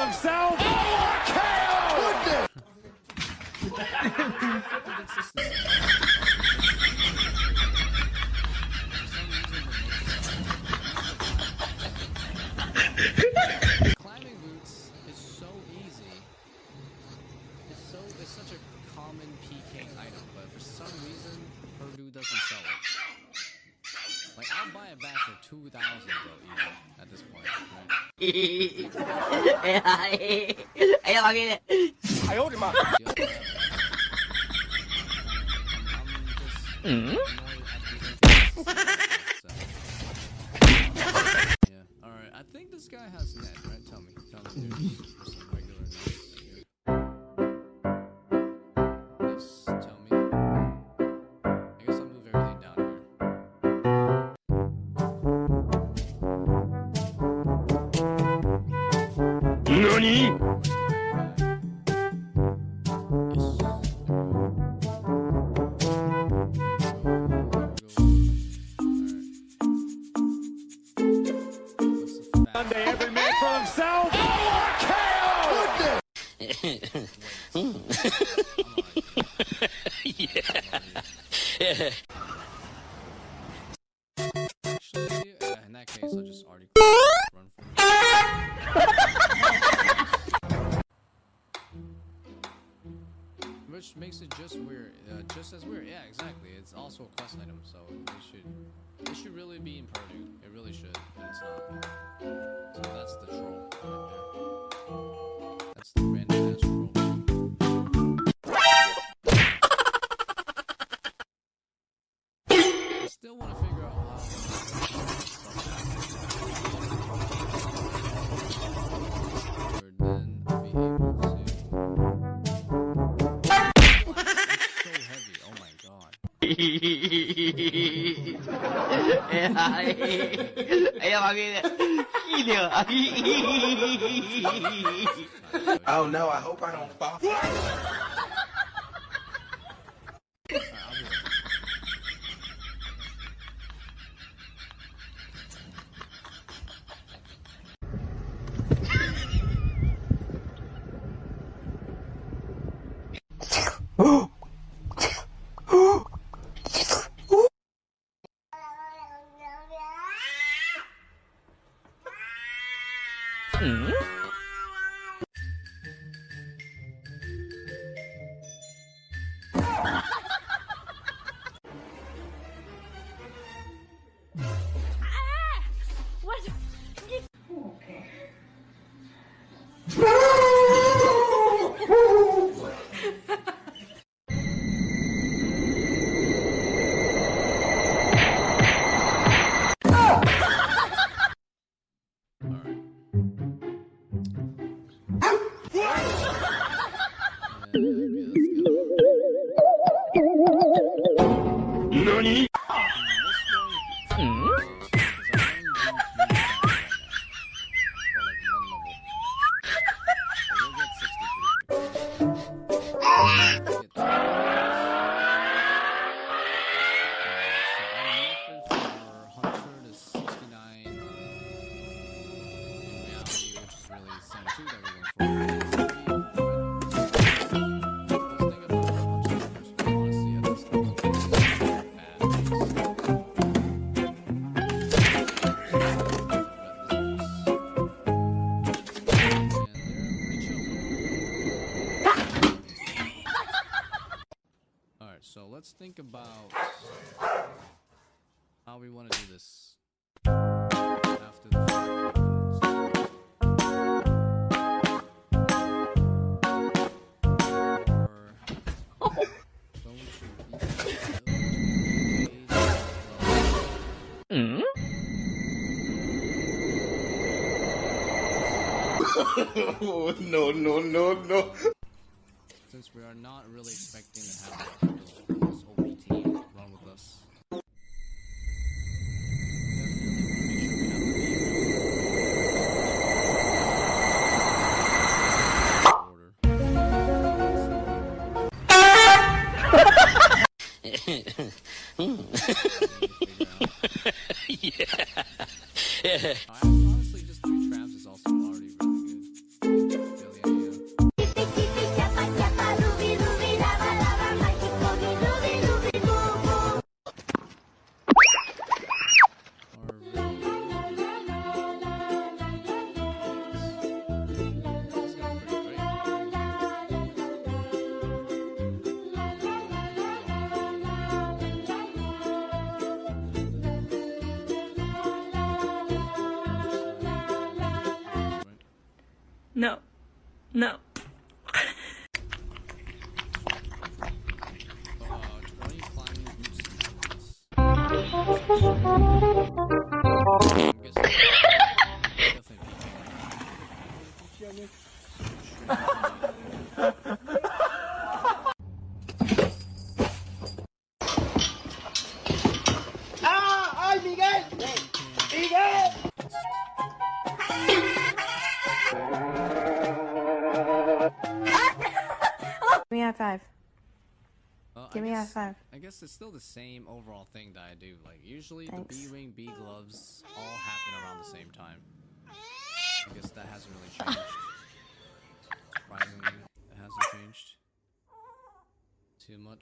himself. Oh, KO! Climbing boots is so easy. It's such a common PK item, but for some reason Purdue doesn't sell it. Like I'll buy a bag for 2,000 though, even at this point. Right? I owed him up. Yeah. All right. I think this guy has net, right? Tell me. There's some regular nets here. Yes. Tell me. I guess I'll move everything down here. NANI? Sunday, every man for himself. Oh, KO! Yeah. Actually, in that case, I'll just already run for it. Which makes it just weird, just as weird. Yeah, exactly. It's also a quest item, so it should really be in Purdue. It really should, but it's not. So that's the troll right there. That's the random ass troll. I still want to figure out how then I'll be able to. It's so heavy. Oh my god. Oh no, I hope I don't fall. NANI? So let's think about how we want to do this after the No. Since we are not really expecting to have this OPT run with us. Yeah. Honestly, just 3 traps is also already really good. No. No. 20 climbing boots and ¡Ay, Miguel! ¡Miguel! Give me a high five. Well, Give me a high five. I guess it's still the same overall thing that I do. Like, usually Thanks. the B-Wing, B-Gloves all happen around the same time. I guess that hasn't really changed. Surprisingly, it hasn't changed too much.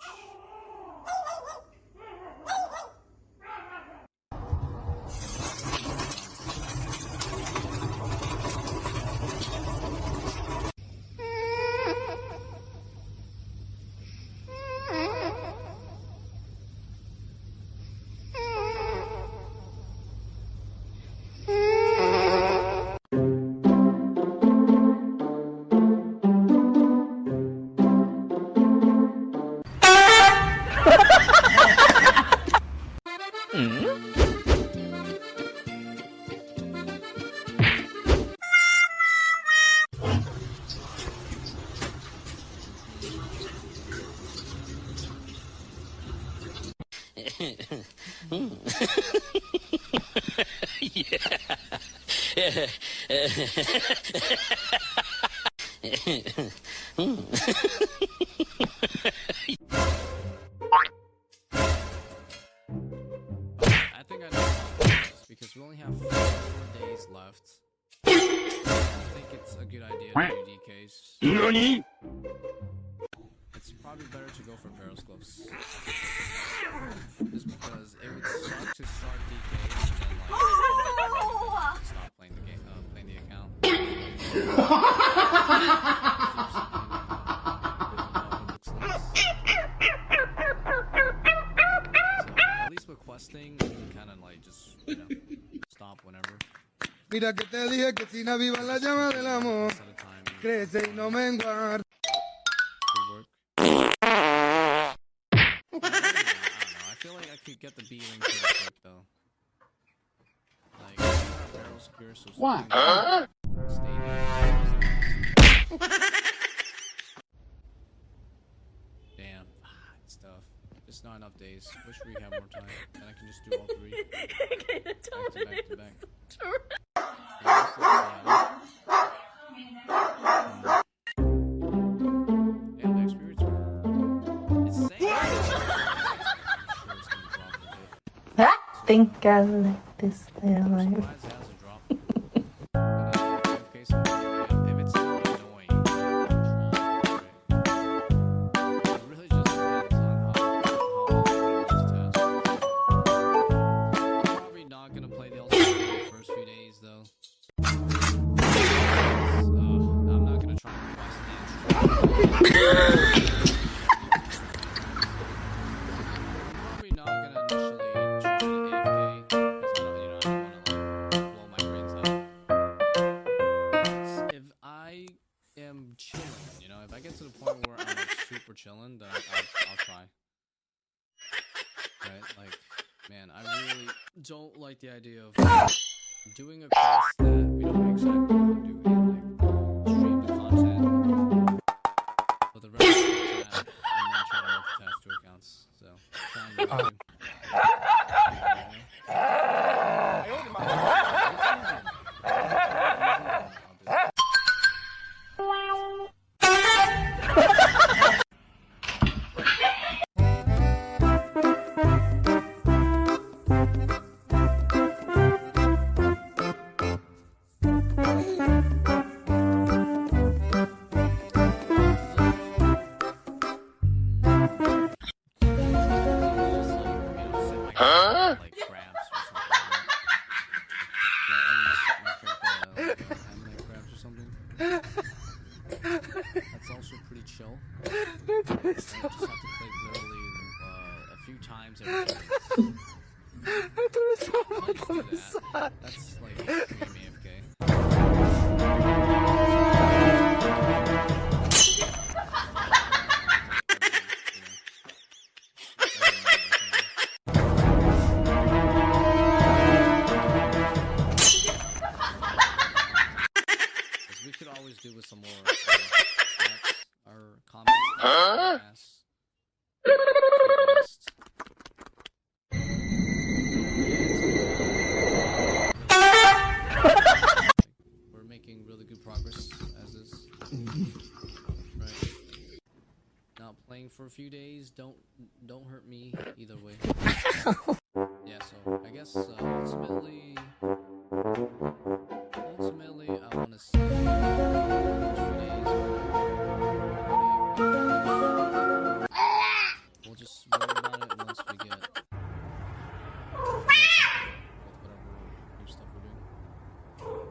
I think I know this because we only have 4 days left. I think it's a good idea to do DKs. NANI? It's probably better to go for Periscopes. Just because it would suck to start DKs and then like stop playing the game, playing the account. At least with questing, you can kind of like just, you know, stop whenever. Mira que te dije que sin aviva la llama del amor, Set a time. crece y no menguar. Good work. I don't know. I feel like I could get the B-Wing pretty quick though. Like, barrel spear, so What? stay Damn, it's tough. Just not enough days. Wish we had more time, and I can just do all 3 back to back. Yeah, just yeah, the experience it's insane. I'm sure it's gonna drop a bit. Think I like this little life. Surprised it hasn't dropped. Okay, so if it's annoying, it really just depends on how this test. I'm probably not gonna play the LCS for the first few days though. I'm not gonna try and quest that. Probably not gonna initially try to AFK because I don't wanna like blow my brains out. If I am chilling, you know, if I get to the point where I'm like super chilling, then I'll try. Right? Like, man, I really don't like the idea of doing a quest that we don't exactly want to do and like stream the content for the rest of the chat and then try to multitask 2 accounts. So trying to Huh? like crabs or something. Like, anime crabs or something. That's also pretty chill. You just have to click literally a few times every 2 minutes. That's like extreme AFK. we could always do with some more stats or comments. We're making really good progress as is. Right. Not playing for a few days. Don't hurt me either way. Yeah. So I guess ultimately, I want to see those few days. We'll just worry about it once we get with whatever new stuff we're doing.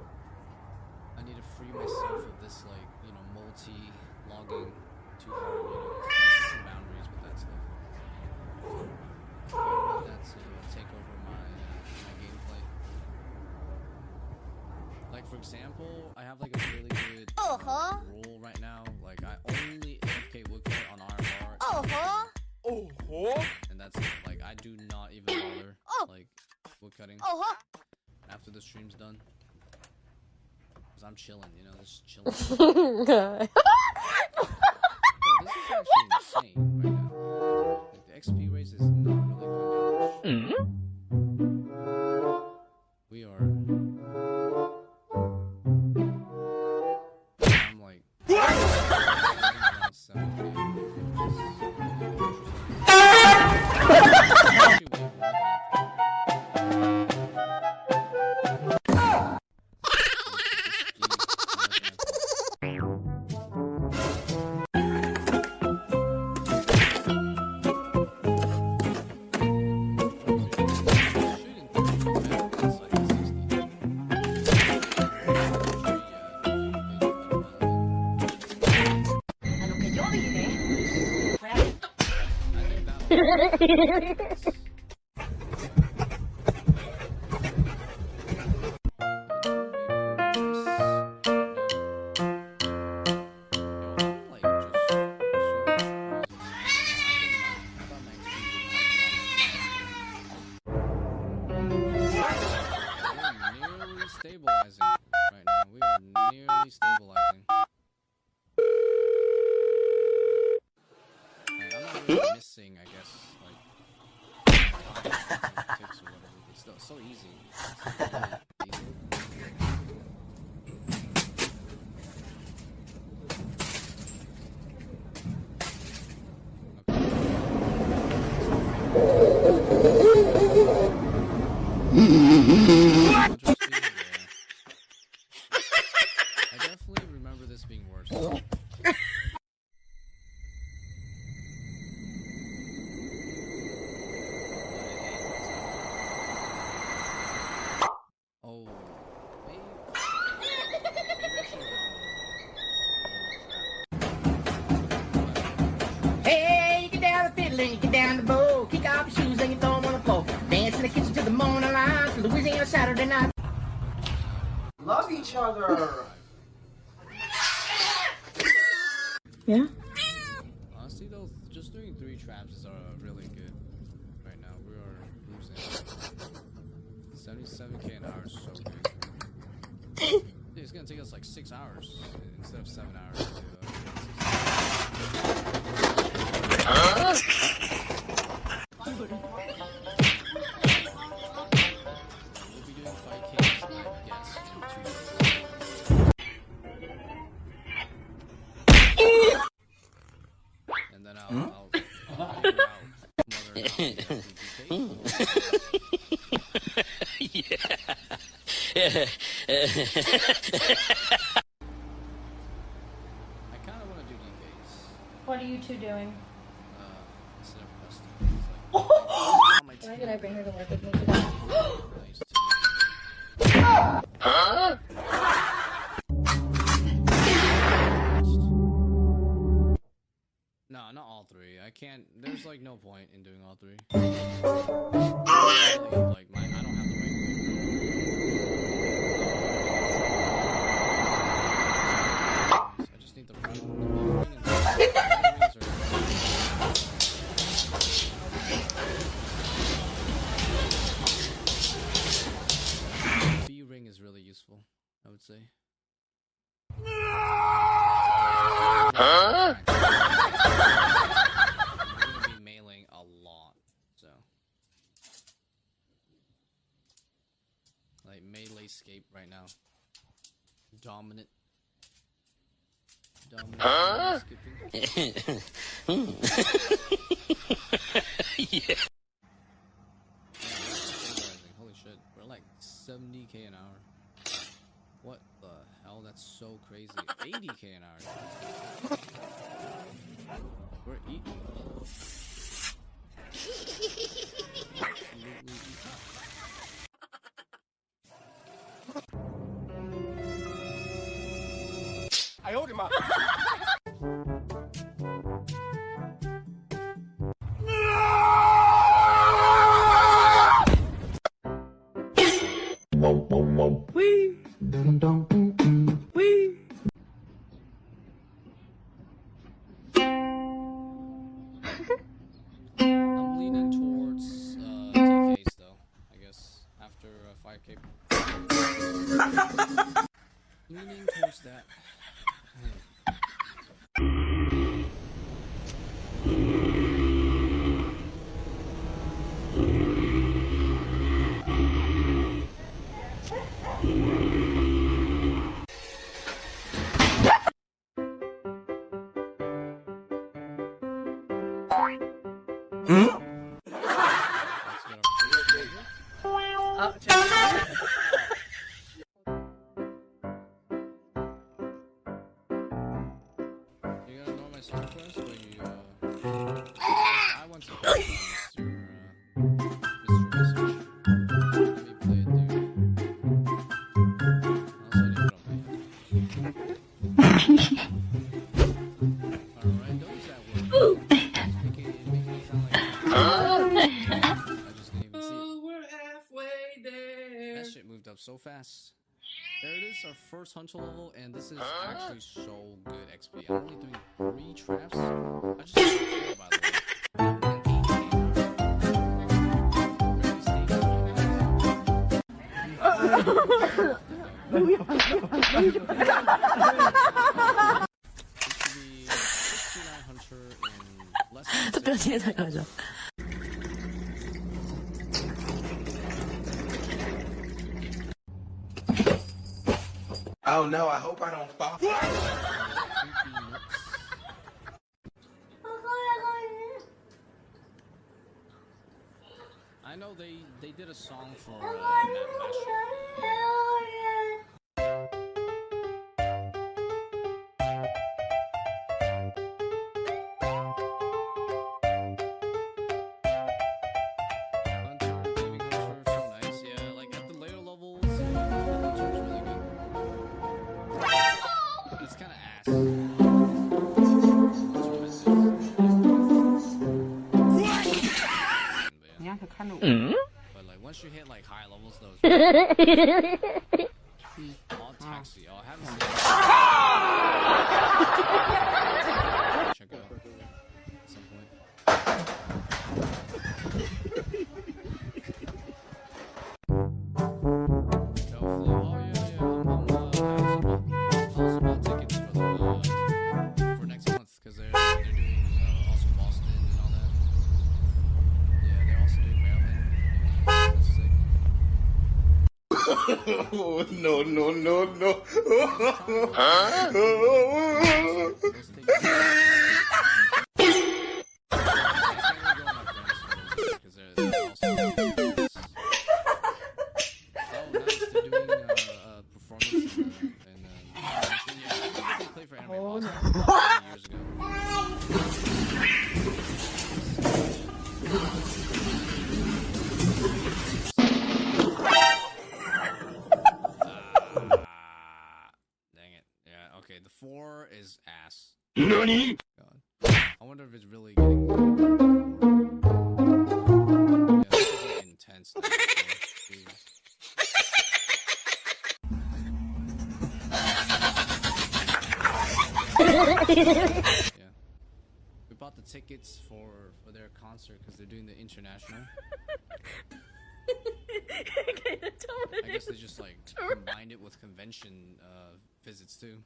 I need to free myself of this, like, you know, multi-logging too hard, you know, places some boundaries with that stuff. I don't want that to take over my gameplay. Like, for example, I have like a really good rule right now. Like, I only AFK woodcut on RMR. And that's it. Like, I do not even bother like woodcutting after the stream's done. Cause I'm chilling, you know, just chilling. Yo, this is actually insane right now. Like, the XP race is not really going down. We are. I'm like. Around 7K, which is actually way more than stabilizing right now. We are nearly stabilizing. Like, I'm not really missing, I guess, like, ticks or whatever. It's so easy. It's really easy. I definitely remember this being worse. Oh, maybe I should have Hey, you get down the fiddle and you get down the bow. Kick off your shoes and you throw them on the floor. Dance in the kitchen till the morning light. Louisiana Saturday night. Love each other. Yeah? Honestly though, just doing 3 traps is really good right now. We are losing 77k an hour is so good. Dude, it's gonna take us like 6 hours instead of 7 hours to we'll be doing 5Ks, I guess, in 2 days. And then I'll figure out whether or not we have to do I kind of want to do DKs. What are you two doing? Instead of custom. It's like, on my Why team. did I bring her to work with me today? Nice to No, not all 3. I can't. There's like no point in doing all 3. Really, like I don't have the right I just need the right. B ring is really useful, I would say. dominant. Dominant skipping. Yeah. Holy shit, we're like 70k an hour. What the hell? That's so crazy. 80k an hour. We're eating. Absolutely eating. I owed him up. I'm leaning towards TKs though. I guess after 5k. Leaning towards that. You gotta know my song first, or you, I want to play Mr. Message. Let me play it, dude. Also, I didn't put on my head. Alright, don't use that word. Make it sound like I just didn't even see it. We're halfway there. That shit moved up so fast. There it is, our first hunter level, and this is actually so good XP. I'm only doing 3 traps. I just did 4, by the way. Oh no, I hope I don't fall. I know they did a song for Matt But like once you hit like high levels, those all taxi. Oh, I haven't seen it. Check it out at some point. Yo, Flo, oh yeah, I was about tickets for next month because they're doing also Boston and all that. Yeah, they're also doing Maryland. That's sick. Oh, no, no, no, no. Those tickets. Because they're also they're doing performance and yeah, they played for Anime Boston years ago. Dang it. Yeah, okay, the 4 is ass. Nani? God. I wonder if it's really getting yeah, this is like intense. Jesus. Yeah. We bought the tickets for their concert because they're doing the international. I guess they just like combined it with convention visits too.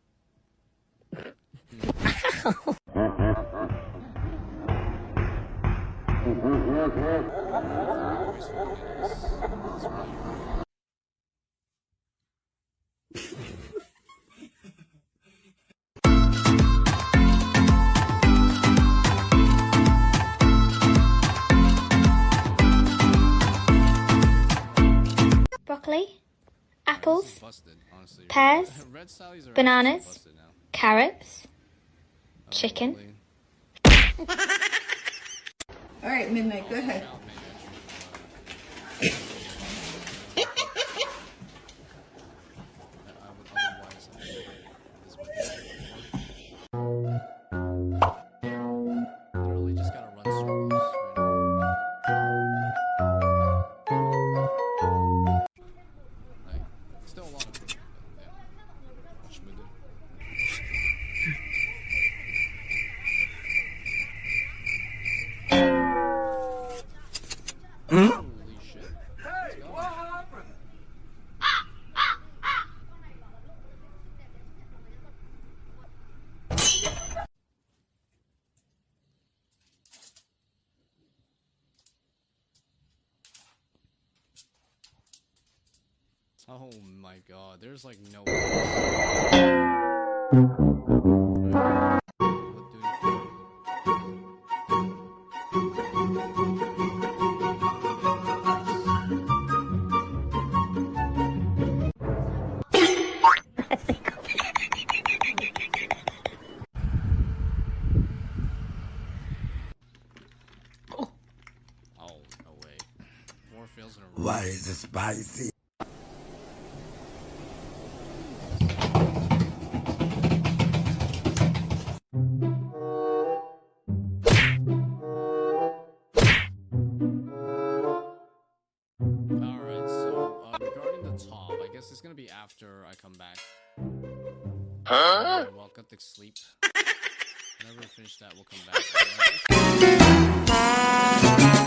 apples, Busted, honestly. pears, Red Sallies are bananas, busted now. carrots, chicken. Probably. All right, Midnight, go ahead. Out, maybe I would otherwise literally just gotta run circles right now. Like, still a lot of improvement, but yeah. Much smoother. Holy shit. Let's go. Oh my god, there's like no way. What do you Oh, no way. 4 fails in a row. Why is it spicy? Alright, so regarding the top, I guess it's gonna be after I come back. Alright, well, got to sleep. Whenever we finish that, we'll come back.